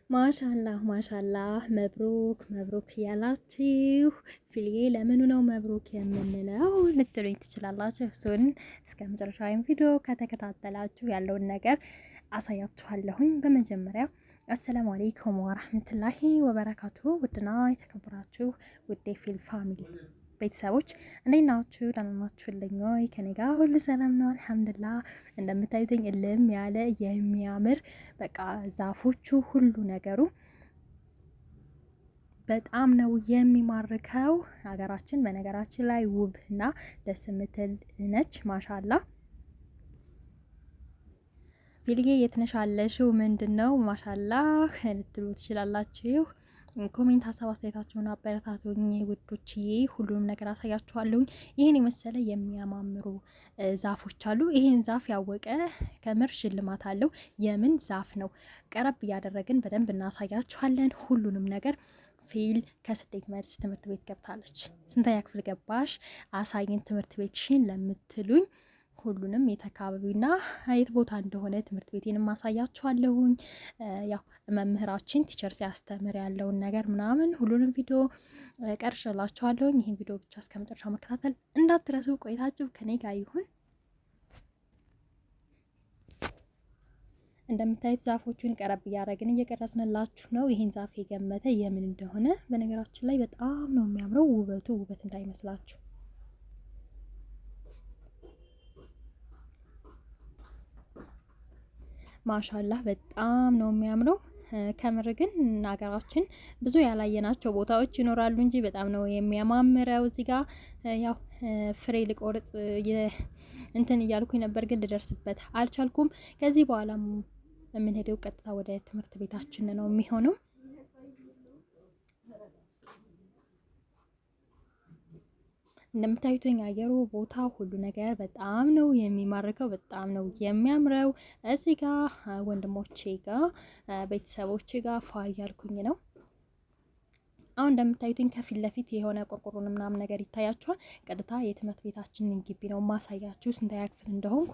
ማሻላህ ማሻላህ መብሩክ መብሩክ ያላችሁ ፊልዬ ለምኑ ነው መብሩክ የምንለው ልትሉኝ ትችላላችሁ። እሱን እስከ መጨረሻው ቪዲዮ ከተከታተላችሁ ያለውን ነገር አሳያችኋለሁኝ። በመጀመሪያ አሰላሙ አለይኩም ወራህመቱላሂ ወበረካቱ። ውድና የተከበራችሁ ውዴ ፊል ፋሚሊ ቤተሰቦች እንዴት ናችሁ? ደህና ናችሁልኝ ወይ? ከኔ ጋር ሁሉ ሰላም ነው አልሐምዱሊላህ። እንደምታዩትኝ እልም ያለ የሚያምር በቃ ዛፎቹ ሁሉ ነገሩ በጣም ነው የሚማርከው። ሀገራችን በነገራችን ላይ ውብ እና ደስ የምትል ነች። ማሻላ ፊልዬ የትነሻለሽው ምንድነው? ማሻላ ልትሉ ትችላላችሁ። ኮሜንት ሀሳብ አስተያየታችሁን አበረታቱኝ ውዶችዬ። ሁሉንም ነገር አሳያችኋለሁኝ። ይህን የመሰለ የሚያማምሩ ዛፎች አሉ። ይህን ዛፍ ያወቀ ከምር ሽልማት አለው። የምን ዛፍ ነው? ቀረብ እያደረግን በደንብ እናሳያችኋለን ሁሉንም ነገር። ፊል ከስደት መልስ ትምህርት ቤት ገብታለች። ስንተኛ ክፍል ገባሽ አሳይን ትምህርት ቤትሽን ለምትሉኝ ሁሉንም የተካባቢና የት ቦታ እንደሆነ ትምህርት ቤቴንም ማሳያችኋለሁኝ። ያው መምህራችን ቲቸር ሲያስተምር ያለውን ነገር ምናምን ሁሉንም ቪዲዮ ቀርጬላችኋለሁኝ። ይህን ቪዲዮ ብቻ እስከመጨረሻው መከታተል እንዳትረሱ። ቆይታችሁ ከኔ ጋር ይሁን። እንደምታዩት ዛፎቹን ቀረብ እያደረግን እየቀረጽንላችሁ ነው። ይህን ዛፍ የገመተ የምን እንደሆነ በነገራችን ላይ በጣም ነው የሚያምረው። ውበቱ ውበት እንዳይመስላችሁ። ማሻላህ በጣም ነው የሚያምረው። ከምር ግን ሀገራችን ብዙ ያላየናቸው ቦታዎች ይኖራሉ እንጂ በጣም ነው የሚያማምረው። እዚህ ጋር ያው ፍሬ ልቆርጥ እንትን እያልኩኝ ነበር፣ ግን ልደርስበት አልቻልኩም። ከዚህ በኋላ የምንሄደው ቀጥታ ወደ ትምህርት ቤታችን ነው የሚሆነው። እንደምታዩትኝ አየሩ ቦታ ሁሉ ነገር በጣም ነው የሚማርከው፣ በጣም ነው የሚያምረው። እዚህ ጋር ወንድሞቼ ጋር ቤተሰቦቼ ጋር ፏ እያልኩኝ ነው። አሁን እንደምታዩትኝ ከፊት ለፊት የሆነ ቆርቆሮን ምናምን ነገር ይታያችኋል። ቀጥታ የትምህርት ቤታችንን ግቢ ነው ማሳያችሁ። ስንተኛ ክፍል እንደሆንኩ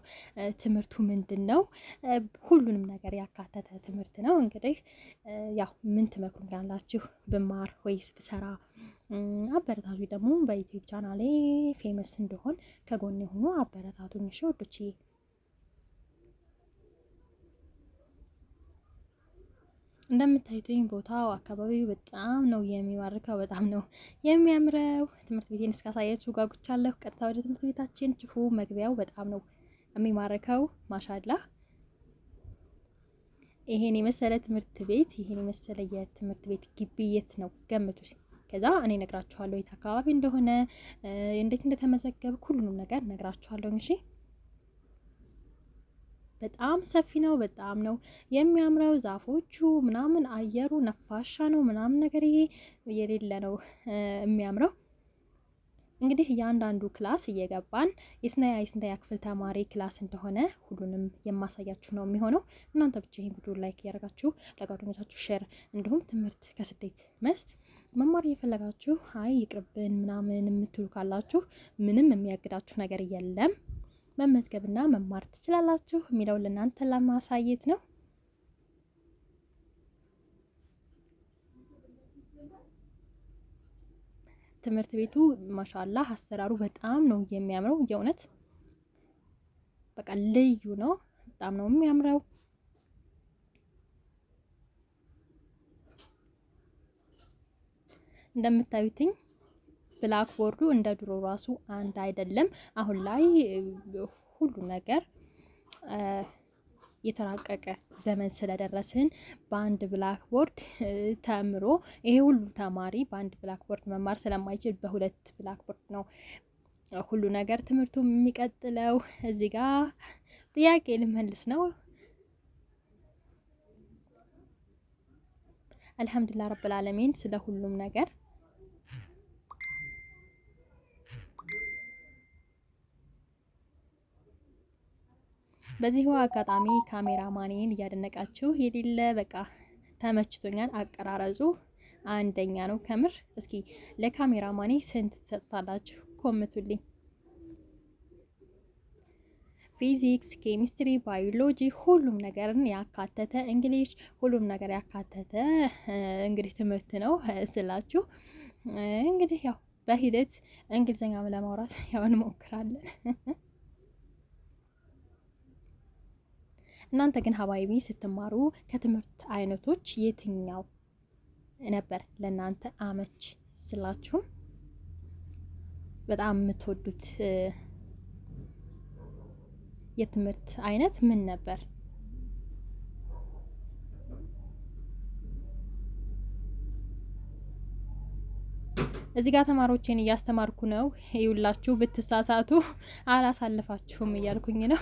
ትምህርቱ ምንድን ነው ሁሉንም ነገር ያካተተ ትምህርት ነው። እንግዲህ ያው ምን ትመክሩኛላችሁ? ብማር ወይስ ብሰራ? አበረታቱ። ደግሞ በዩቲዩብ ቻናሌ ፌመስ እንደሆን ከጎን የሆኑ አበረታቱኝ። እሺ ወዶቼ። እንደምታዩትኝ ቦታው አካባቢው በጣም ነው የሚማርከው፣ በጣም ነው የሚያምረው። ትምህርት ቤቴን እስካሳያችሁ ጓጉቻለሁ። ቀጥታ ወደ ትምህርት ቤታችን ጭፉ መግቢያው በጣም ነው የሚማርከው። ማሻላ ይሄን የመሰለ ትምህርት ቤት፣ ይሄን የመሰለ የትምህርት ቤት ግቢ የት ነው ገምቱ። ከዛ እኔ ነግራችኋለሁ የት አካባቢ እንደሆነ፣ እንዴት እንደተመዘገብኩ ሁሉንም ነገር ነግራችኋለሁ። እሺ በጣም ሰፊ ነው፣ በጣም ነው የሚያምረው። ዛፎቹ ምናምን አየሩ ነፋሻ ነው ምናምን ነገር ይሄ የሌለ ነው የሚያምረው። እንግዲህ እያንዳንዱ ክላስ እየገባን የስንተኛ ክፍል ተማሪ ክላስ እንደሆነ ሁሉንም የማሳያችሁ ነው የሚሆነው። እናንተ ብቻ ይሄን ቪዲዮ ላይክ እያደረጋችሁ ለጓደኞቻችሁ ሼር፣ እንዲሁም ትምህርት ከስደት መልስ መማር እየፈለጋችሁ አይ ይቅርብን ምናምን የምትሉ ካላችሁ ምንም የሚያግዳችሁ ነገር የለም። መመዝገብና መማር ትችላላችሁ የሚለው ለእናንተ ለማሳየት ነው። ትምህርት ቤቱ ማሻአላህ አሰራሩ በጣም ነው የሚያምረው። የእውነት በቃ ልዩ ነው፣ በጣም ነው የሚያምረው። እንደምታዩትኝ ብላክ ቦርዱ እንደ ድሮ ራሱ አንድ አይደለም። አሁን ላይ ሁሉ ነገር የተራቀቀ ዘመን ስለደረስን በአንድ ብላክ ቦርድ ተምሮ ይሄ ሁሉ ተማሪ በአንድ ብላክ ቦርድ መማር ስለማይችል በሁለት ብላክ ቦርድ ነው ሁሉ ነገር ትምህርቱ የሚቀጥለው። እዚህ ጋር ጥያቄ ልመልስ ነው። አልሐምዱሊላህ ረብል ዓለሚን ስለ ሁሉም ነገር። በዚሁ አጋጣሚ ካሜራማኔን እያደነቃችሁ የሌለ በቃ ተመችቶኛል። አቀራረጹ አንደኛ ነው ከምር። እስኪ ለካሜራማኔ ስንት ትሰጡታላችሁ? ኮምቱልኝ። ፊዚክስ፣ ኬሚስትሪ፣ ባዮሎጂ ሁሉም ነገርን ያካተተ እንግሊሽ ሁሉም ነገር ያካተተ እንግዲህ ትምህርት ነው ስላችሁ እንግዲህ ያው በሂደት እንግሊዝኛም ለማውራት ያው እንሞክራለን። እናንተ ግን ሀባይቢ ስትማሩ ከትምህርት አይነቶች የትኛው ነበር ለእናንተ አመች ስላችሁ በጣም የምትወዱት የትምህርት አይነት ምን ነበር? እዚህ ጋር ተማሪዎቼን እያስተማርኩ ነው። ይውላችሁ ብትሳሳቱ አላሳልፋችሁም እያልኩኝ ነው።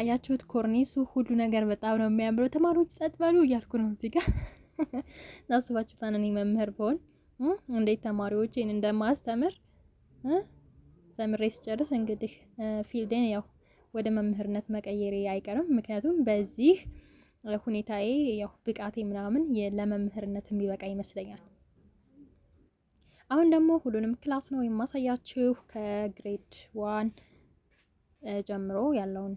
አያችሁት? ኮርኒሱ ሁሉ ነገር በጣም ነው የሚያምረው። ተማሪዎች ጸጥ በሉ እያልኩ ነው እዚህ ጋር ታስባችሁታን እኔ መምህር ብሆን እንዴት ተማሪዎቼን እንደማስተምር ተምሬ ስጨርስ እንግዲህ ፊልዴን ያው ወደ መምህርነት መቀየሬ አይቀርም። ምክንያቱም በዚህ ሁኔታዬ ያው ብቃቴ ምናምን ለመምህርነት የሚበቃ ይመስለኛል። አሁን ደግሞ ሁሉንም ክላስ ነው የማሳያችሁ ከግሬድ 1 ጀምሮ ያለውን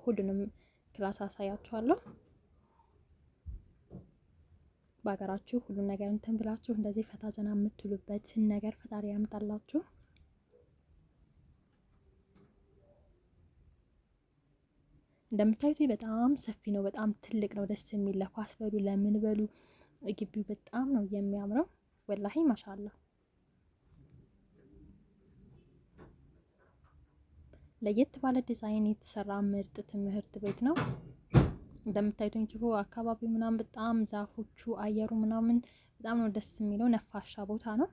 ሁሉንም ክላስ አሳያችኋለሁ። በሀገራችሁ ሁሉን ነገር እንትን ብላችሁ እንደዚህ ፈታ ዘና የምትሉበትን ነገር ፈጣሪ ያምጣላችሁ። እንደምታዩት በጣም ሰፊ ነው፣ በጣም ትልቅ ነው፣ ደስ የሚል ለኳስ በሉ ለምን በሉ ግቢው በጣም ነው የሚያምረው። ወላሂ ማሻአላ ለየት ባለ ዲዛይን የተሰራ ምርጥ ትምህርት ቤት ነው። እንደምታዩት እንጂ አካባቢው ምናምን በጣም ዛፎቹ አየሩ ምናምን በጣም ነው ደስ የሚለው። ነፋሻ ቦታ ነው።